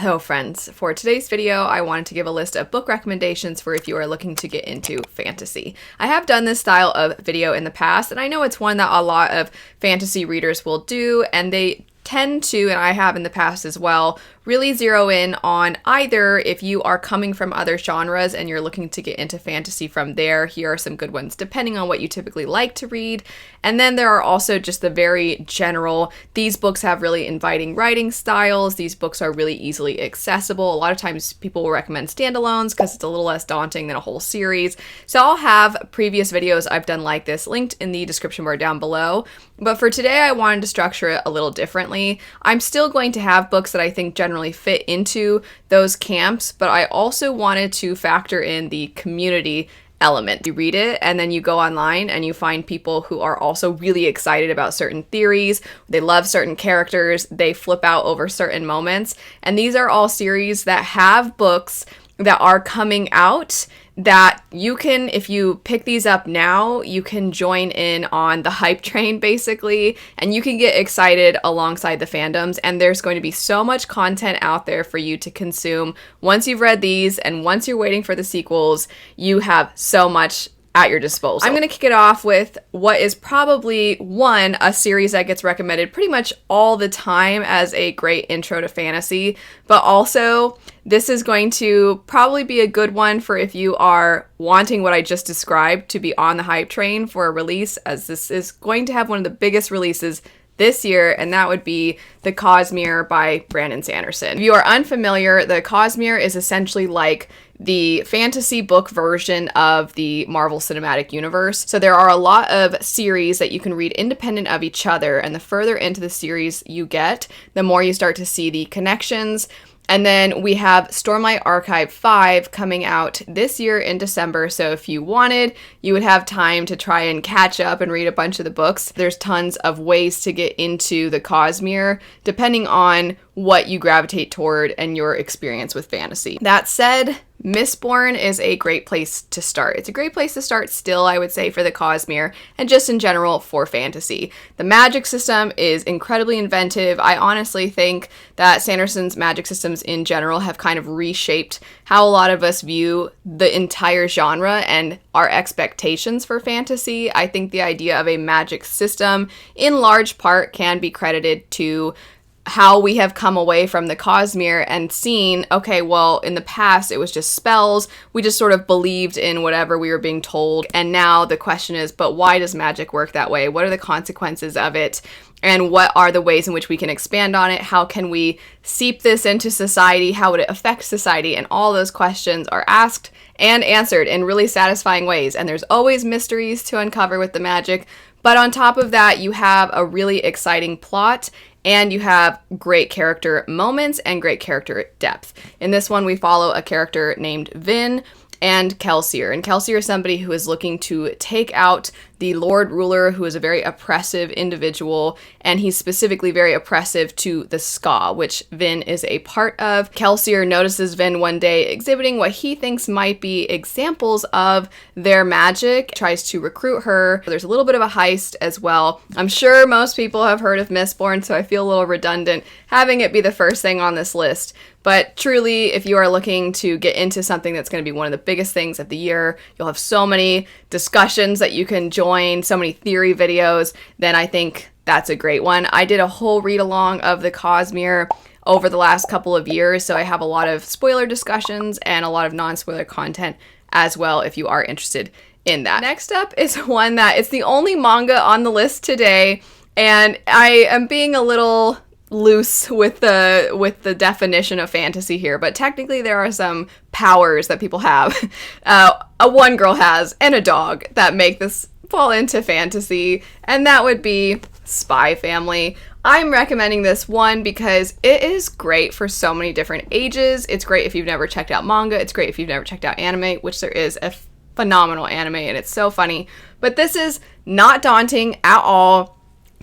Hello friends, for today's video I wanted to give a list of book recommendations for if you are looking to get into fantasy. I have done this style of video in the past and I know it's one that a lot of fantasy readers will do, and they tend to, and I have in the past as well, really zero in on either if you are coming from other genres and you're looking to get into fantasy from there. Here are some good ones depending on what you typically like to read. And then there are also just the very general, these books have really inviting writing styles, these books are really easily accessible. A lot of times people will recommend standalones because it's a little less daunting than a whole series. So I'll have previous videos I've done like this linked in the description bar down below. But for today I wanted to structure it a little differently. I'm still going to have books that I think generally fit into those camps, but I also wanted to factor in the community element. You read it and then you go online and you find people who are also really excited about certain theories, they love certain characters, they flip out over certain moments, and these are all series that have books that are coming out that you can, if you pick these up now, you can join in on the hype train basically, and you can get excited alongside the fandoms, and there's going to be so much content out there for you to consume. Once you've read these and once you're waiting for the sequels, you have so much at your disposal. I'm going to kick it off with what is probably a series that gets recommended pretty much all the time as a great intro to fantasy, but also this is going to probably be a good one for if you are wanting what I just described to be on the hype train for a release, as this is going to have one of the biggest releases this year, and that would be The Cosmere by Brandon Sanderson. If you are unfamiliar, The Cosmere is essentially like the fantasy book version of the Marvel Cinematic Universe. So there are a lot of series that you can read independent of each other, and the further into the series you get, the more you start to see the connections. And then we have Stormlight Archive 5 coming out this year in December, so if you wanted, you would have time to try and catch up and read a bunch of the books. There's tons of ways to get into the Cosmere, depending on what you gravitate toward and your experience with fantasy. That said, Mistborn is a great place to start. It's a great place to start still, I would say, for the Cosmere, and just in general for fantasy. The magic system is incredibly inventive. I honestly think that Sanderson's magic systems in general have kind of reshaped how a lot of us view the entire genre and our expectations for fantasy. I think the idea of a magic system in large part can be credited to how we have come away from the Cosmere and seen, okay, well, in the past it was just spells, we just sort of believed in whatever we were being told, and now the question is, but why does magic work that way? What are the consequences of it? And what are the ways in which we can expand on it? How can we seep this into society? How would it affect society? And all those questions are asked and answered in really satisfying ways, and there's always mysteries to uncover with the magic, but on top of that, you have a really exciting plot, and you have great character moments and great character depth. In this one, we follow a character named Vin and Kelsier. And Kelsier is somebody who is looking to take out the Lord Ruler, who is a very oppressive individual, and he's specifically very oppressive to the Ska, which Vin is a part of. Kelsier notices Vin one day exhibiting what he thinks might be examples of their magic, tries to recruit her. There's a little bit of a heist as well. I'm sure most people have heard of Mistborn, so I feel a little redundant having it be the first thing on this list. But truly, if you are looking to get into something that's going to be one of the biggest things of the year, you'll have so many discussions that you can join, so many theory videos, then I think that's a great one. I did a whole read along of the Cosmere over the last couple of years, so I have a lot of spoiler discussions and a lot of non-spoiler content as well if you are interested in that. Next up is one that it's the only manga on the list today, and I am being a little loose with the definition of fantasy here, but technically there are some powers that people have. One girl has, and a dog, that make this fall into fantasy, and that would be Spy Family. I'm recommending this one because it is great for so many different ages. It's great if you've never checked out manga. It's great if you've never checked out anime, which there is a phenomenal anime, and it's so funny. But this is not daunting at all.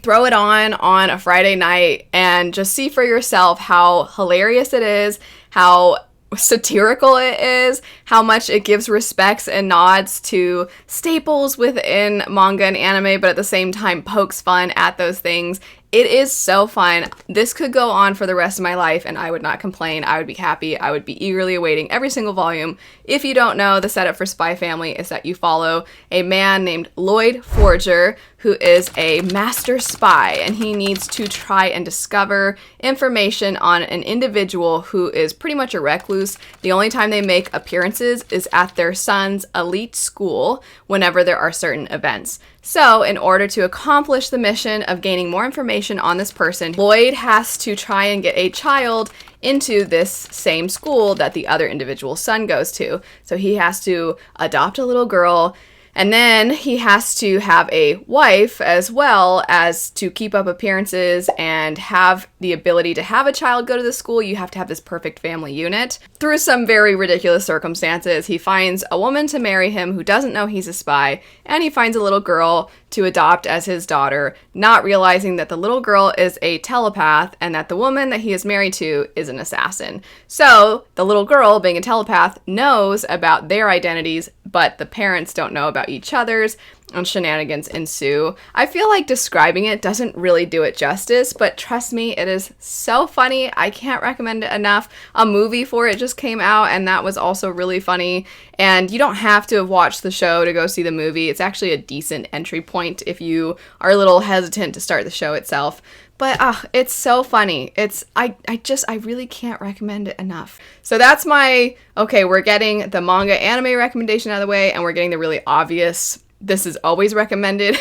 Throw it on a Friday night and just see for yourself how hilarious it is, how satirical it is, how much it gives respects and nods to staples within manga and anime, but at the same time pokes fun at those things. It is so fun. This could go on for the rest of my life and I would not complain. I would be happy. I would be eagerly awaiting every single volume. If you don't know, the setup for Spy Family is that you follow a man named Lloyd Forger, who is a master spy, and he needs to try and discover information on an individual who is pretty much a recluse. The only time they make appearances is at their son's elite school whenever there are certain events. So, in order to accomplish the mission of gaining more information on this person, Lloyd has to try and get a child into this same school that the other individual's son goes to. So he has to adopt a little girl, and then he has to have a wife as well as to keep up appearances and have the ability to have a child go to the school. You have to have this perfect family unit. Through some very ridiculous circumstances, he finds a woman to marry him who doesn't know he's a spy, and he finds a little girl to adopt as his daughter, not realizing that the little girl is a telepath and that the woman that he is married to is an assassin. So the little girl, being a telepath, knows about their identities, but the parents don't know about each other's, and shenanigans ensue. I feel like describing it doesn't really do it justice, but trust me, it is so funny. I can't recommend it enough. A movie for it just came out, and that was also really funny. And you don't have to have watched the show to go see the movie. It's actually a decent entry point if you are a little hesitant to start the show itself. But it's so funny. I really can't recommend it enough. So that's my, okay, we're getting the manga anime recommendation out of the way, and we're getting the really obvious, this is always recommended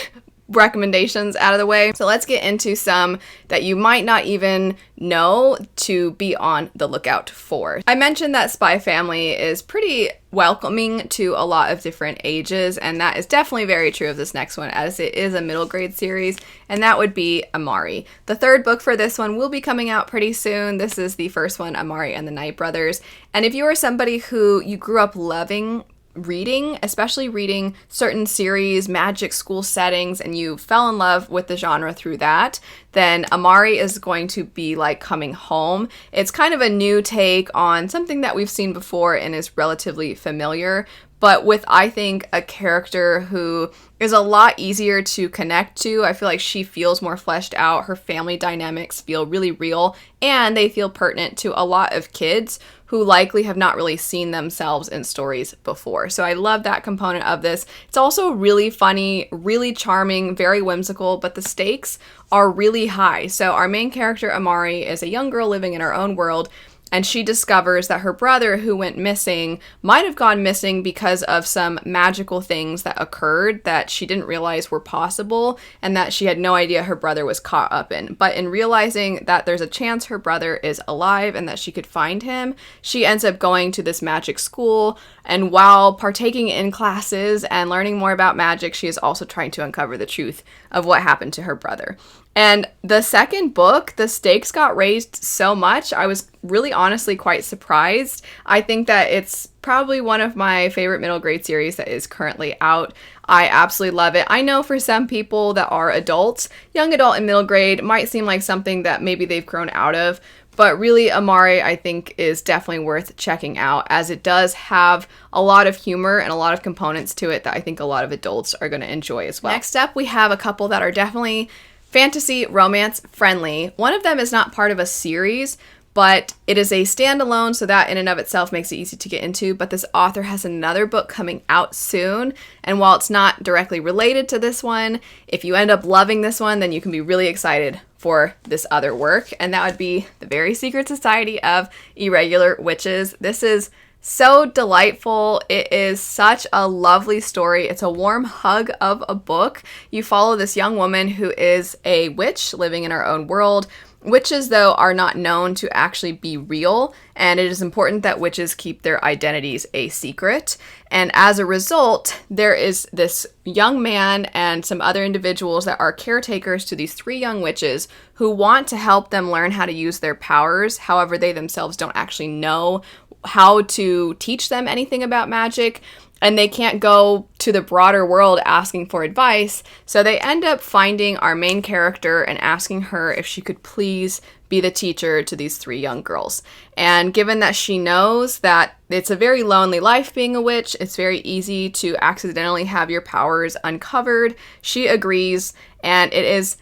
recommendations out of the way. So let's get into some that you might not even know to be on the lookout for. I mentioned that Spy Family is pretty welcoming to a lot of different ages, and that is definitely very true of this next one, as it is a middle grade series, and that would be Amari. The third book for this one will be coming out pretty soon. This is the first one, Amari and the Night Brothers. And if you are somebody who you grew up loving reading, especially reading certain series, magic school settings, and you fell in love with the genre through that, then Amari is going to be like coming home. It's kind of a new take on something that we've seen before and is relatively familiar, but with, I think, a character who is a lot easier to connect to. I feel like she feels more fleshed out. Her family dynamics feel really real, and they feel pertinent to a lot of kids who likely have not really seen themselves in stories before. So I love that component of this. It's also really funny, really charming, very whimsical, but the stakes are really high. So our main character, Amari, is a young girl living in her own world, and she discovers that her brother, who went missing, might have gone missing because of some magical things that occurred that she didn't realize were possible, and that she had no idea her brother was caught up in. But in realizing that there's a chance her brother is alive and that she could find him, she ends up going to this magic school, and while partaking in classes and learning more about magic, she is also trying to uncover the truth of what happened to her brother. And the second book, the stakes got raised so much, I was really honestly quite surprised. I think that it's probably one of my favorite middle grade series that is currently out. I absolutely love it. I know for some people that are adults, young adult and middle grade might seem like something that maybe they've grown out of, but really Amari, I think, is definitely worth checking out, as it does have a lot of humor and a lot of components to it that I think a lot of adults are going to enjoy as well. Next up, we have a couple that are definitely fantasy romance friendly. One of them is not part of a series, but it is a standalone, so that in and of itself makes it easy to get into. But this author has another book coming out soon, and while it's not directly related to this one, if you end up loving this one, then you can be really excited for this other work, and that would be The Very Secret Society of Irregular Witches. This is so delightful. It is such a lovely story. It's a warm hug of a book. You follow this young woman who is a witch living in her own world. Witches, though, are not known to actually be real, and it is important that witches keep their identities a secret. And as a result, there is this young man and some other individuals that are caretakers to these three young witches who want to help them learn how to use their powers. However, they themselves don't actually know how to teach them anything about magic, and they can't go to the broader world asking for advice, so they end up finding our main character and asking her if she could please be the teacher to these three young girls. And given that she knows that it's a very lonely life being a witch, it's very easy to accidentally have your powers uncovered, she agrees, and it is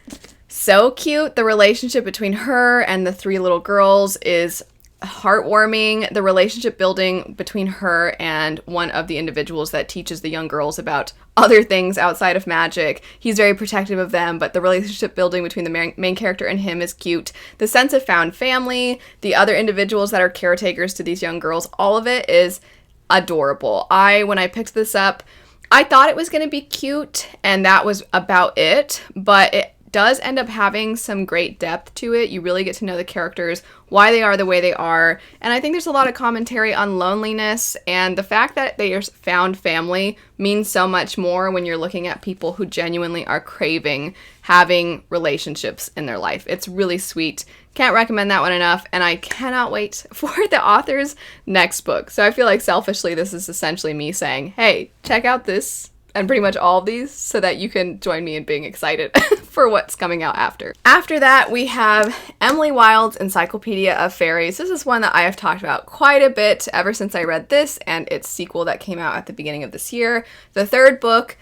so cute. The relationship between her and the 3 little girls is heartwarming. The relationship building between her and one of the individuals that teaches the young girls about other things outside of magic, he's very protective of them, but the relationship building between the main character and him is cute. The sense of found family, the other individuals that are caretakers to these young girls, all of it is adorable. When I picked this up, I thought it was going to be cute, and that was about it, but it does end up having some great depth to it. You really get to know the characters, why they are the way they are, and I think there's a lot of commentary on loneliness, and the fact that they are found family means so much more when you're looking at people who genuinely are craving having relationships in their life. It's really sweet. Can't recommend that one enough, and I cannot wait for the author's next book. So I feel like selfishly this is essentially me saying, hey, check out this and pretty much all of these so that you can join me in being excited for what's coming out after. After that, we have Emily Wilde's Encyclopedia of Fairies. This is one that I have talked about quite a bit ever since I read this and its sequel that came out at the beginning of this year. The third book,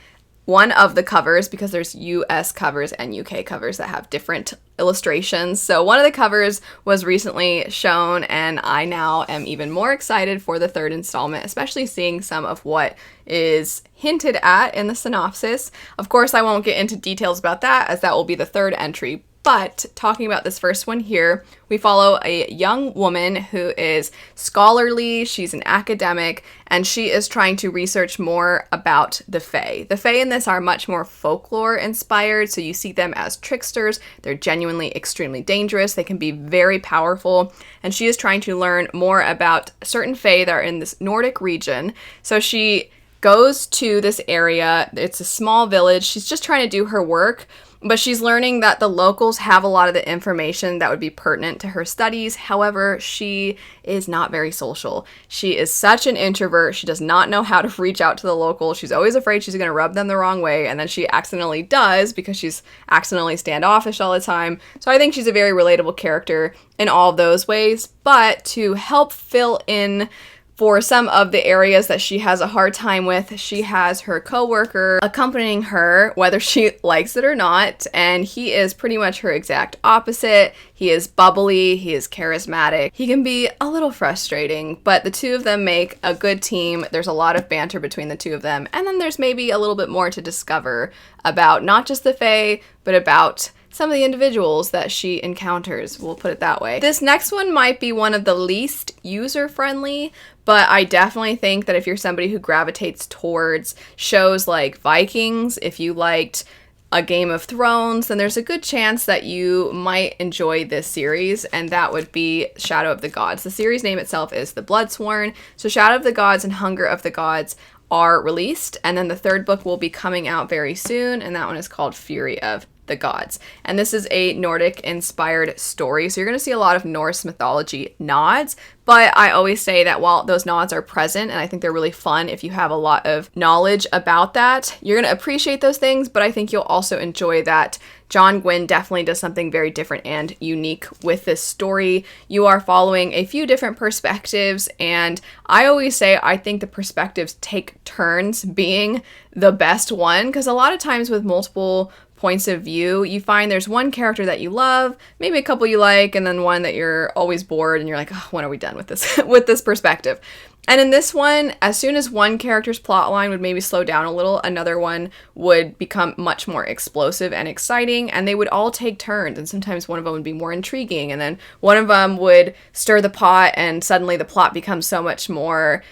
one of the covers, because there's US covers and UK covers that have different illustrations. So one of the covers was recently shown, and I now am even more excited for the third installment, especially seeing some of what is hinted at in the synopsis. Of course, I won't get into details about that, as that will be the third entry. But talking about this first one here, we follow a young woman who is scholarly, she's an academic, and she is trying to research more about the Fae. The Fae in this are much more folklore inspired, so you see them as tricksters. They're genuinely extremely dangerous. They can be very powerful, and she is trying to learn more about certain Fae that are in this Nordic region. So she goes to this area. It's a small village. She's just trying to do her work, but she's learning that the locals have a lot of the information that would be pertinent to her studies. However, she is not very social. She is such an introvert. She does not know how to reach out to the locals. She's always afraid she's going to rub them the wrong way, and then she accidentally does because she's accidentally standoffish all the time. So I think she's a very relatable character in all of those ways. But to help fill in for some of the areas that she has a hard time with, she has her coworker accompanying her, whether she likes it or not, and he is pretty much her exact opposite. He is bubbly, he is charismatic, he can be a little frustrating, but the two of them make a good team. There's a lot of banter between the two of them, and then there's maybe a little bit more to discover about not just the Fae, but about some of the individuals that she encounters, we'll put it that way. This next one might be one of the least user-friendly, but I definitely think that if you're somebody who gravitates towards shows like Vikings, if you liked a Game of Thrones, then there's a good chance that you might enjoy this series, and that would be Shadow of the Gods. The series name itself is The Bloodsworn, so Shadow of the Gods and Hunger of the Gods are released, and then the third book will be coming out very soon, and that one is called Fury of the Gods. And this is a Nordic-inspired story, so you're going to see a lot of Norse mythology nods, but I always say that while those nods are present, and I think they're really fun if you have a lot of knowledge about that, you're going to appreciate those things, but I think you'll also enjoy that John Gwynne definitely does something very different and unique with this story. You are following a few different perspectives, and I always say I think the perspectives take turns being the best one, because a lot of times with multiple points of view, you find there's one character that you love, maybe a couple you like, and then one that you're always bored and you're like, oh, when are we done with this with this perspective? And in this one, as soon as one character's plot line would maybe slow down a little, another one would become much more explosive and exciting, and they would all take turns, and sometimes one of them would be more intriguing, and then one of them would stir the pot, and suddenly the plot becomes so much more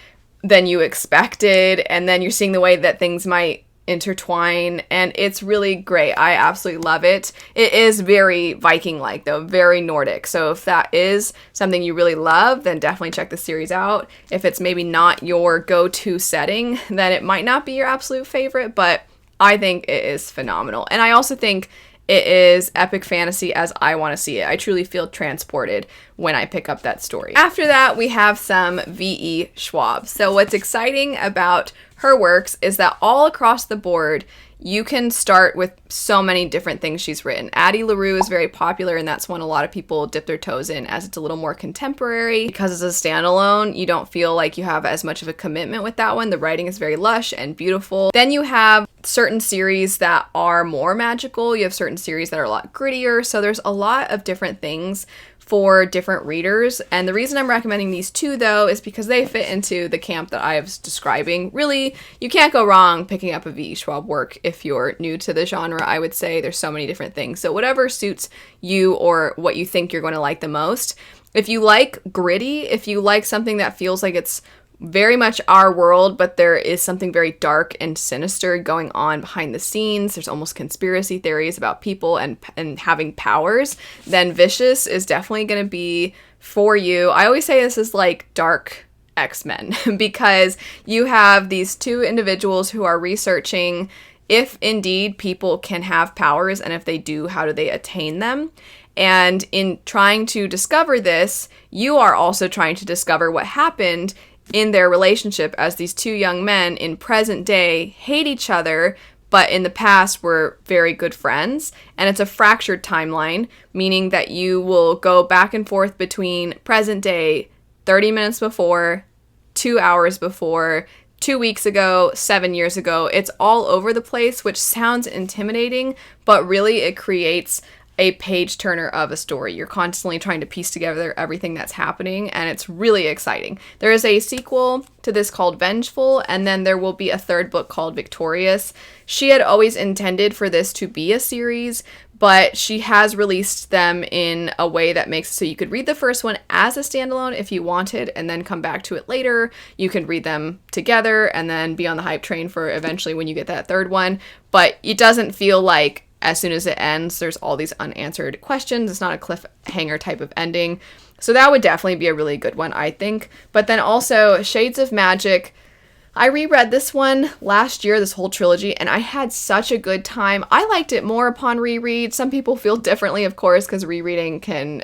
than you expected, and then you're seeing the way that things might intertwine, and it's really great. I absolutely love it. It is very Viking-like, though, very Nordic. So if that is something you really love, then definitely check the series out. If it's maybe not your go-to setting, then it might not be your absolute favorite, but I think it is phenomenal. And I also think it is epic fantasy as I want to see it. I truly feel transported when I pick up that story. After that, we have some V.E. Schwab. So what's exciting about her works is that all across the board, you can start with so many different things she's written. Addie LaRue is very popular, and that's one a lot of people dip their toes in, as it's a little more contemporary. Because it's a standalone, you don't feel like you have as much of a commitment with that one. The writing is very lush and beautiful. Then you have certain series that are more magical. You have certain series that are a lot grittier. So there's a lot of different things for different readers. And the reason I'm recommending these two, though, is because they fit into the camp that I was describing. Really, you can't go wrong picking up a V.E. Schwab work if you're new to the genre. I would say there's so many different things. So whatever suits you or what you think you're going to like the most. If you like gritty, if you like something that feels like it's very much our world, but there is something very dark and sinister going on behind the scenes, there's almost conspiracy theories about people and having powers, then Vicious is definitely going to be for you. I always say this is like dark X-Men because you have these two individuals who are researching if indeed people can have powers, and if they do, how do they attain them? And in trying to discover this, you are also trying to discover what happened in their relationship, as these two young men in present day hate each other, but in the past were very good friends. And it's a fractured timeline, meaning that you will go back and forth between present day, 30 minutes before, 2 hours before, 2 weeks ago, 7 years ago. It's all over the place, which sounds intimidating, but really it creates a page turner of a story. You're constantly trying to piece together everything that's happening, and it's really exciting. There is a sequel to this called Vengeful, and then there will be a third book called Victorious. She had always intended for this to be a series, but she has released them in a way that makes it so you could read the first one as a standalone if you wanted, and then come back to it later. You can read them together and then be on the hype train for eventually when you get that third one. But it doesn't feel like as soon as it ends, there's all these unanswered questions. It's not a cliffhanger type of ending. So that would definitely be a really good one, I think. But then also Shades of Magic. I reread this one last year, this whole trilogy, and I had such a good time. I liked it more upon reread. Some people feel differently, of course, because rereading can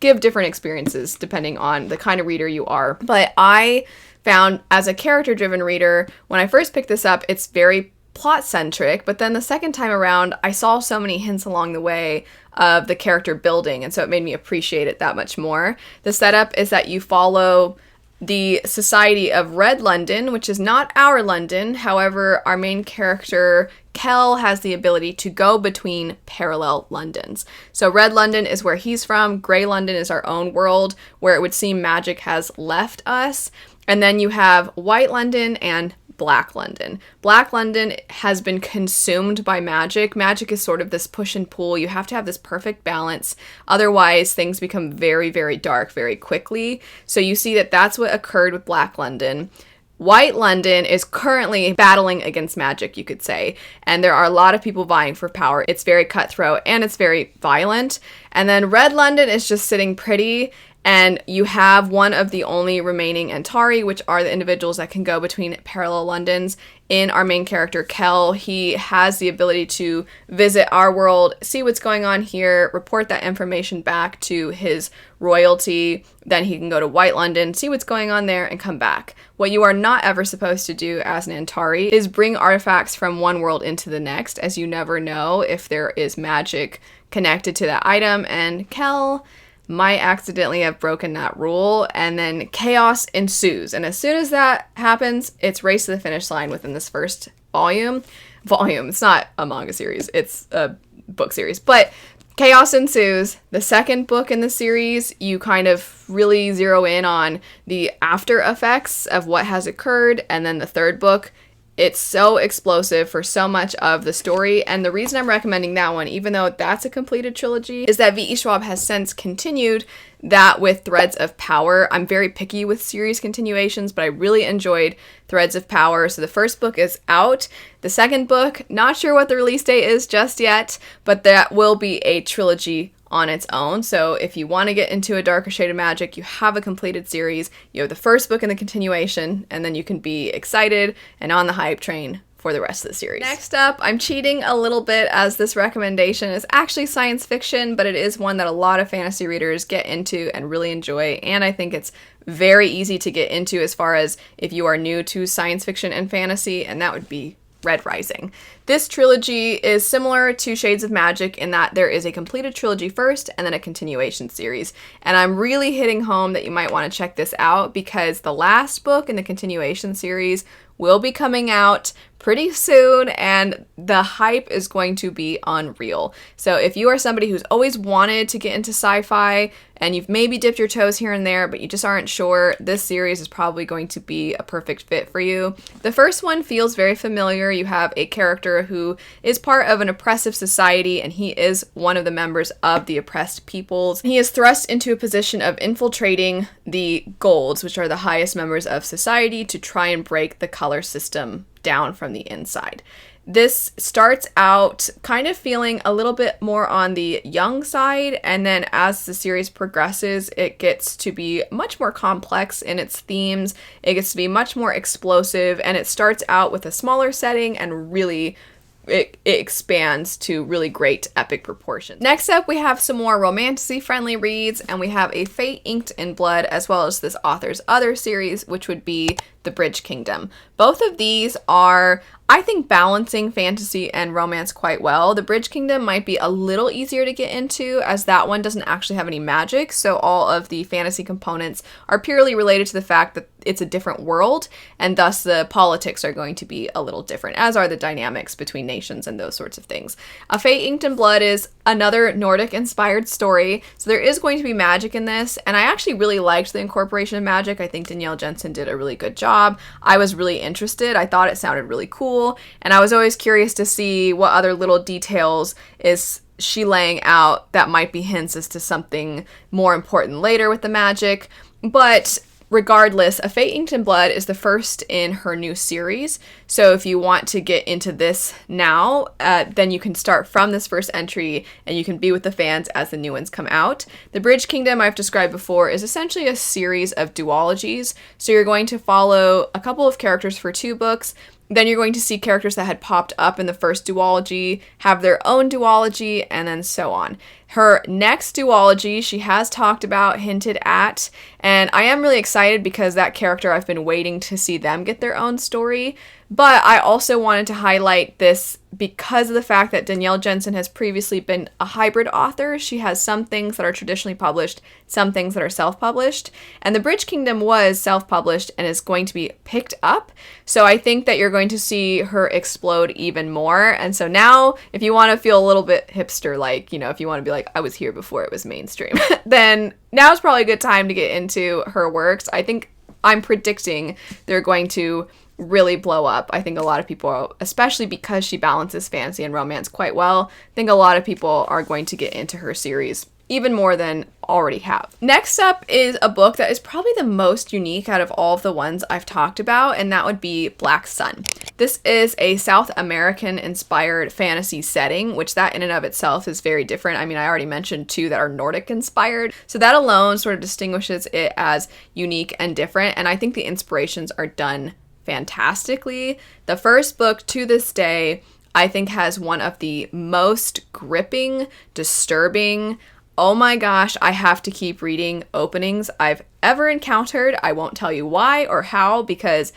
give different experiences depending on the kind of reader you are. But I found, as a character-driven reader, when I first picked this up, it's very plot-centric, but then the second time around, I saw so many hints along the way of the character building, and so it made me appreciate it that much more. The setup is that you follow the Society of Red London, which is not our London. However, our main character, Kel, has the ability to go between parallel Londons. So Red London is where he's from. Grey London is our own world, where it would seem magic has left us. And then you have White London and Black London. Black London has been consumed by magic. Magic is sort of this push and pull. You have to have this perfect balance. Otherwise, things become very, very dark very quickly. So you see that that's what occurred with Black London. White London is currently battling against magic, you could say. And there are a lot of people vying for power. It's very cutthroat and it's very violent. And then Red London is just sitting pretty. And you have one of the only remaining Antari, which are the individuals that can go between parallel Londons. In our main character, Kel, he has the ability to visit our world, see what's going on here, report that information back to his royalty. Then he can go to White London, see what's going on there, and come back. What you are not ever supposed to do as an Antari is bring artifacts from one world into the next, as you never know if there is magic connected to that item. And Kel might accidentally have broken that rule, and then chaos ensues. And as soon as that happens, it's race to the finish line within this first volume. It's not a manga series, it's a book series. But chaos ensues. The second book in the series, you kind of really zero in on the after effects of what has occurred. And then the third book, it's so explosive for so much of the story. And the reason I'm recommending that one, even though that's a completed trilogy, is that V.E. Schwab has since continued that with Threads of Power. I'm very picky with series continuations, but I really enjoyed Threads of Power. So the first book is out. The second book, not sure what the release date is just yet, but that will be a trilogy on its own. So if you want to get into a darker shade of magic, you have a completed series, you have the first book and the continuation, and then you can be excited and on the hype train for the rest of the series. Next up, I'm cheating a little bit as this recommendation is actually science fiction, but it is one that a lot of fantasy readers get into and really enjoy, and I think it's very easy to get into as far as if you are new to science fiction and fantasy, and that would be Red Rising. This trilogy is similar to Shades of Magic in that there is a completed trilogy first and then a continuation series. And I'm really hitting home that you might want to check this out because the last book in the continuation series will be coming out pretty soon, and the hype is going to be unreal. So if you are somebody who's always wanted to get into sci-fi and you've maybe dipped your toes here and there, but you just aren't sure, this series is probably going to be a perfect fit for you. The first one feels very familiar. You have a character who is part of an oppressive society, and he is one of the members of the oppressed peoples. He is thrust into a position of infiltrating the golds, which are the highest members of society, to try and break the color system down from the inside. This starts out kind of feeling a little bit more on the young side, and then as the series progresses, it gets to be much more complex in its themes. It gets to be much more explosive, and it starts out with a smaller setting and really it expands to really great epic proportions. Next up, we have some more romantasy-friendly reads, and we have a Fate Inked in Blood, as well as this author's other series, which would be The Bridge Kingdom. Both of these are, I think, balancing fantasy and romance quite well. The Bridge Kingdom might be a little easier to get into, as that one doesn't actually have any magic, so all of the fantasy components are purely related to the fact that it's a different world, and thus the politics are going to be a little different, as are the dynamics between nations and those sorts of things. A Fate Inked in Blood is another Nordic-inspired story, so there is going to be magic in this, and I actually really liked the incorporation of magic. I think Danielle Jensen did a really good job. I was really interested. I thought it sounded really cool, and I was always curious to see what other little details is she laying out that might be hints as to something more important later with the magic. But regardless, A Fate Inked in Blood is the first in her new series, so if you want to get into this now, then you can start from this first entry and you can be with the fans as the new ones come out. The Bridge Kingdom, I've described before, is essentially a series of duologies, so you're going to follow a couple of characters for 2 books. Then you're going to see characters that had popped up in the first duology have their own duology, and then so on. Her next duology, she has talked about, hinted at, and I am really excited because that character, I've been waiting to see them get their own story. But I also wanted to highlight this because of the fact that Danielle Jensen has previously been a hybrid author. She has some things that are traditionally published, some things that are self-published, and The Bridge Kingdom was self-published and is going to be picked up. So I think that you're going to see her explode even more. And so now, if you want to feel a little bit hipster-like, if you want to be like, I was here before it was mainstream, then now's probably a good time to get into her works. I think I'm predicting they're going to really blow up. I think a lot of people, especially because she balances fantasy and romance quite well, I think a lot of people are going to get into her series even more than already have. Next up is a book that is probably the most unique out of all of the ones I've talked about, and that would be Black Sun. This is a South American inspired fantasy setting, which that in and of itself is very different. I mean, I already mentioned 2 that are Nordic inspired, so that alone sort of distinguishes it as unique and different, and I think the inspirations are done fantastically. The first book, to this day, I think has one of the most gripping, disturbing, oh my gosh, I have to keep reading openings I've ever encountered. I won't tell you why or how, because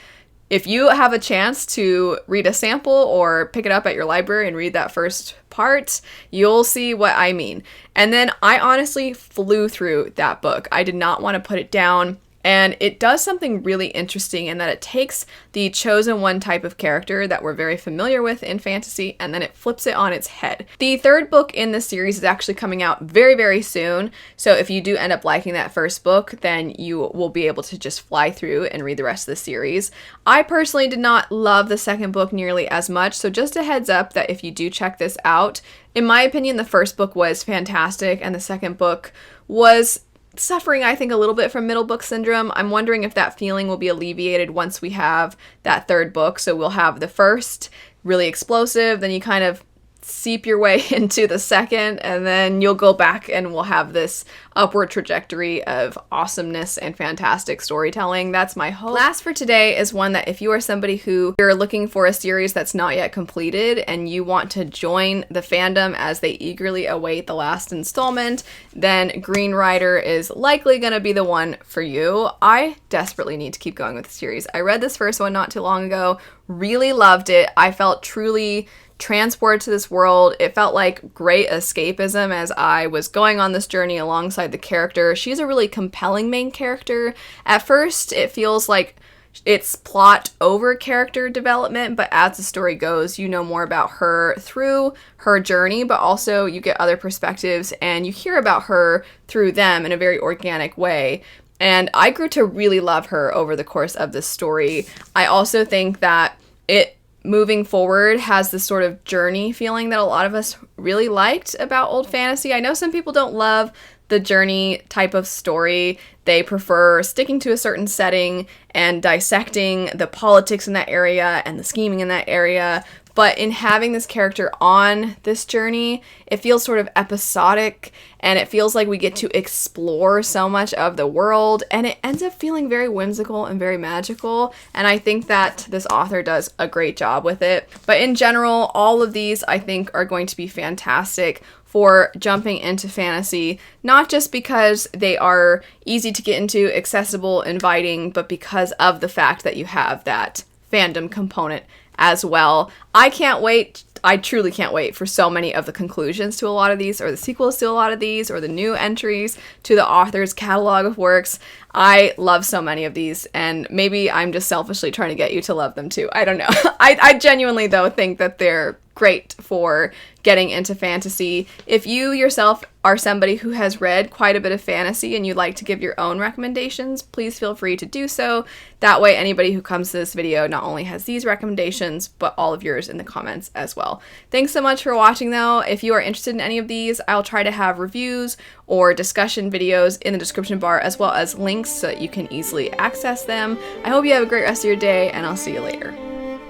if you have a chance to read a sample or pick it up at your library and read that first part, you'll see what I mean. And then I honestly flew through that book. I did not want to put it down. And it does something really interesting in that it takes the chosen one type of character that we're very familiar with in fantasy, and then it flips it on its head. The third book in this series is actually coming out very, very soon. So if you do end up liking that first book, then you will be able to just fly through and read the rest of the series. I personally did not love the second book nearly as much. So just a heads up that if you do check this out, in my opinion, the first book was fantastic and the second book was suffering, I think, a little bit from middle book syndrome. I'm wondering if that feeling will be alleviated once we have that third book. So we'll have the first really explosive, then you kind of seep your way into the second, and then you'll go back and we'll have this upward trajectory of awesomeness and fantastic storytelling. That's my hope. Last for today is one that if you are somebody who you're looking for a series that's not yet completed and you want to join the fandom as they eagerly await the last installment, then Green Rider is likely going to be the one for you. I desperately need to keep going with the series. I read this first one not too long ago, really loved it. I felt truly transported to this world. It felt like great escapism as I was going on this journey alongside the character. She's a really compelling main character. At first, it feels like it's plot over character development, but as the story goes, you know more about her through her journey, but also you get other perspectives and you hear about her through them in a very organic way. And I grew to really love her over the course of this story. I also think that it moving forward has this sort of journey feeling that a lot of us really liked about old fantasy. I know some people don't love the journey type of story. They prefer sticking to a certain setting and dissecting the politics in that area and the scheming in that area. But in having this character on this journey, it feels sort of episodic and it feels like we get to explore so much of the world, and it ends up feeling very whimsical and very magical. And I think that this author does a great job with it. But in general, all of these I think are going to be fantastic for jumping into fantasy, not just because they are easy to get into, accessible, inviting, but because of the fact that you have that fandom component as well. I can't wait. I truly can't wait for so many of the conclusions to a lot of these, or the sequels to a lot of these, or the new entries to the author's catalog of works. I love so many of these, and maybe I'm just selfishly trying to get you to love them too. I don't know. I genuinely, though, think that they're great for getting into fantasy. If you yourself are somebody who has read quite a bit of fantasy and you'd like to give your own recommendations, please feel free to do so. That way anybody who comes to this video not only has these recommendations, but all of yours in the comments as well. Thanks so much for watching though. If you are interested in any of these, I'll try to have reviews or discussion videos in the description bar, as well as links so that you can easily access them. I hope you have a great rest of your day, and I'll see you later.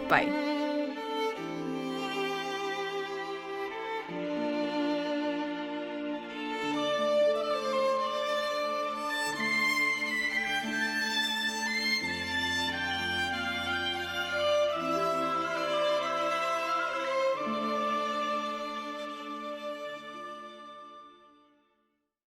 Bye.